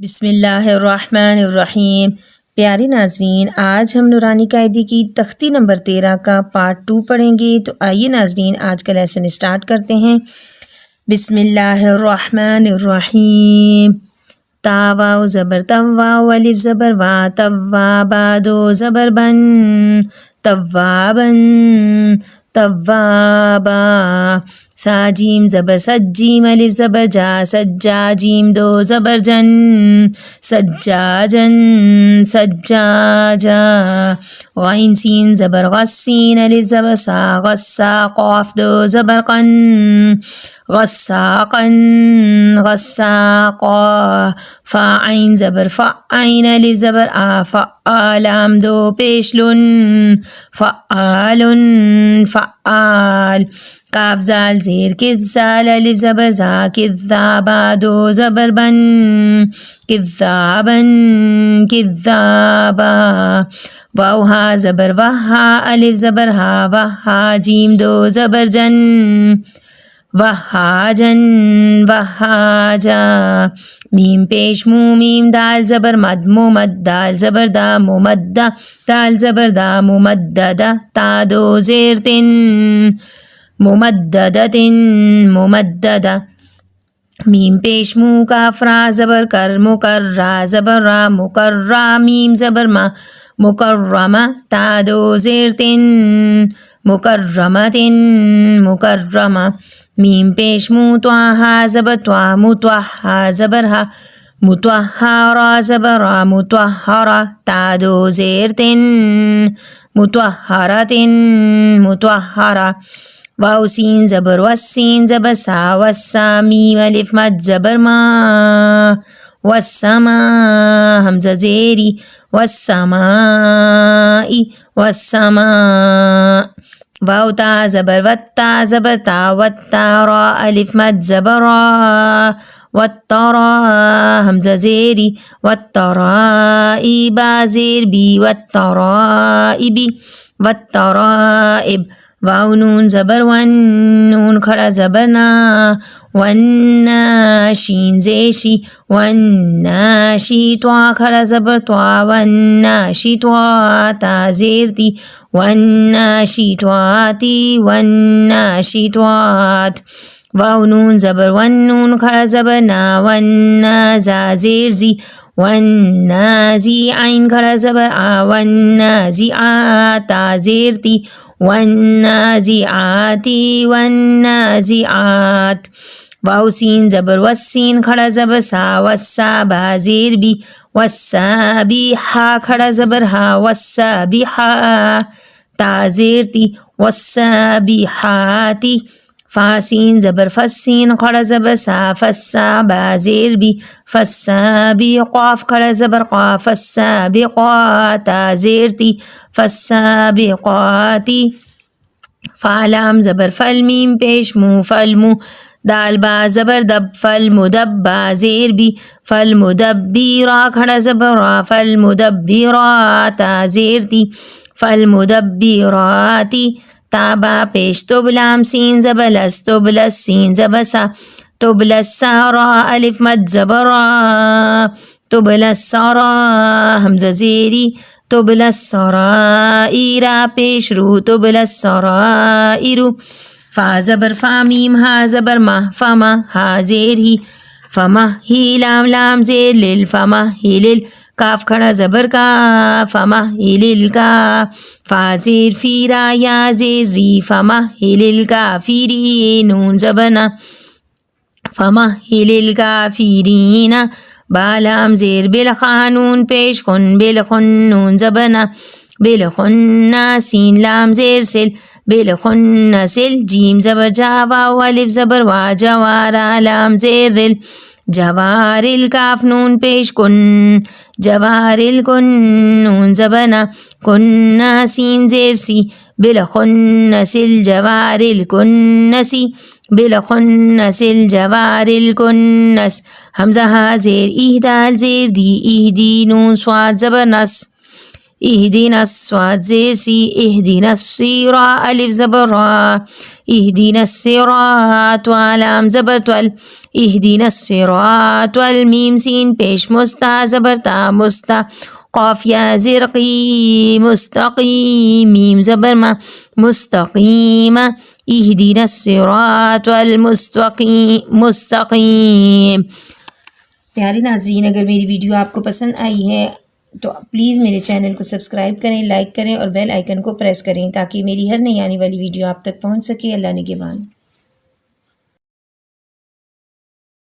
बिस्मिल्लाहिर्रहमानिर्रहीम। प्यारे नाजरीन, आज हम नूरानी कायदे की तख्ती नंबर 13 का पार्ट 2 पढ़ेंगे। तो आइए नाजरीन, आज का लेसन स्टार्ट करते हैं। बिस्मिल्लाहिर्रहमानिर्रहीम। तावा ज़बर तवा, अलिफ ज़बर वा, तवा बादो ज़बर बन, तवाबन, तवाबा। साजीम ज़बर सज्जीम, अलिफ ज़बर जा, सज्जा जीम दो ज़बर जन, सज्जाजन, सज्जाजा। गैन सीन ज़बर गस्सीन, अलिफ ज़बर सा, गस्सा क़ाफ दो ज़बर क़न, गस्साक़न, गस्साक़ा। फ़ा आइन ज़बर फ़आइन, अलिफ ज़बर आ, फ़आलाम दो पेशलुन, फ़आलुन, फ़आल। काफ ज़ाल ज़ेर किज़्ज़ाल, अलिफ ज़बर ज़ा, किज़्ज़ाबा दो ज़बर बन, किज़्ज़ाबन, किज़्ज़ाबा। वाव हा ज़बर वहा, अलिफ ज़बर हा, वहा जीम दो ज़बर जन, वहाजन, वहाजा। मीम पेश मुँह, मीम दाल ज़बर मद, मुमद दाल ज़बर दा, मुमद्दा दाल ज़बर दा, मुमद्ददा। ता दो ज़ेर तिन, मुमद्ददतिन, मुमद्ददा। मीम पेश मुँह, काफ रा ज़बर कर, मुकर्रा ज़बर रा, मुकर्रा। मीम ज़बर मा, मुकर्रमा। ता दो ज़ेर तिन, मुकर्रमतिन, मुकर्रमा। मीम पेश मुँह, त्वाहा ज़बर त्वा, मुत्वहा ज़बर हा, मुत्वहारा ज़बर रा, मुत्वहारा। ता दो ज़ेर तिन, मुत्वहरतिन, मुत्वहरा। वाव सीन ज़बर वस्सीन, ज़बर सा, वस्सा। मीम अलिफ मद ज़बर मा, वस्समा। हमज़ा ज़ेरी, वस्समाई, वस्समा। वाव ता ज़बर वत्ता, ज़बर ता, वत्ता। रा अलिफ मद ज़बर रा, वत्तरा। हमज़ा ज़ेरी, वत्तराई। बा ज़ेर बी, वत्तराइबी, वत्तराइब। वाव नून ज़बर वन, नून खड़ा ज़बर ना, वन्ना। शीन ज़ेशी, वन्नाशी। त्वा खड़ा ज़बर त्वा, वन्नाशी त्वा। ता ज़ेर ती, वन्नाशी त्वाती, वन्नाशी त्वात। वाव नून ज़बर वन, नून खड़ा ज़बर ना, वन्ना। ज़ा ज़ेर ज़ी, वन्नाज़ी। आइन खड़ा ज़बर आ, वन्नाज़ी आ। ता ज़ेर ती, वन्नाज़िआती, वन्नाज़िआत। वाव सीन ज़बर वस्सीन, खड़ा ज़बर सा, वस्सा। बा ज़ेर बी, वस्सा बी। हा खड़ा ज़बर हा, वस्सा बी हा। ता ज़ेर ती, वस्सा बी हाती। फ़ा सीन ज़बर फस्सीन, खड़ा ज़बर सा, फस्सा। बा ज़ेर बी, फस्सा बी। क़ाफ खड़ा ज़बर क़ा, फस्सा बी क़ा। ता ज़ेर ती, फस्सा बी क़ाती। फ़ा लाम ज़बर फल, मीम पेश मुँह, फल मुँह। दाल बा ज़बर दब, फल मुदब्बा। ज़ेर बी, फल मुदब्बी। रा खड़ा ज़बर रा, फल मुदब्बिरा। ता ज़ेर ती, फल मुदब्बिराती। ताबा पेश तुबलाम, सीन ज़बलस, तुबलस। सीन ज़बसा, तुबलसा। रा अलिफ मद ज़बर रा, तुबलसरा। हमज़ा ज़ेरी, तुबलसराइरा। पेश रू, तुबलसराइरु। फ़ा ज़बर फ़ा, मीम हा ज़बर मा, फ़मा। हा ज़ेर ही, फ़मा ही। लाम लाम ज़ेर लिल, फ़मा ही लिल। काफ खड़ा ज़बर का, फ़मा ही लिल का। फ़ा ज़ेर फ़ीरा, या ज़ेर री, फ़मा ही लिल का फ़ीरी। नून ज़बना, फ़मा ही लिल का फ़ीरीना। बालाम ज़ेर बिल ख़ानून पेश खुन, बिल खुन। नून ज़बना, बिल खुन्ना। सीन लाम ज़ेर सिल, बिल खुन्ना सिल। जीम ज़बर जावा, अलिफ ज़बर वा, जवारा। लाम ज़ेर रिल, जवारिल। काफ नून पेश कुन, जवारिल कुन। नून ज़बना, कुन्ना। सीन ज़ेर सी, बिल खुन्ना सिल, जवारिल कुन्नसी। बिल खुन्नसिल, जवारिल कुन्नस। हमज़ा हा ज़ेर इह, दाल ज़ेर दी, इह दी। नून स्वाद ज़बर नस, इहदिनस स्वाद ज़ेर सी इहदिनस सिरा अलिफ ज़बर रा इहदिनस सिरात व लाम ज़बर त्वल इहदिनस सिरात वल मीम सीन पेश मुस्ता ज़बर ता मुस्ता क़ाफ या ज़ेर क़ी मुस्तक़ीम मीम ज़बर मा मुस्तक़ीम इहदिनस सिरात वल मुस्तक़ीम। प्यारे नाज़रीन, अगर मेरी वीडियो आपको पसंद आई है तो प्लीज़ मेरे चैनल को सब्सक्राइब करें, लाइक करें और बेल आइकन को प्रेस करें ताकि मेरी हर नई आने वाली वीडियो आप तक पहुंच सके। अल्लाह निगहबान।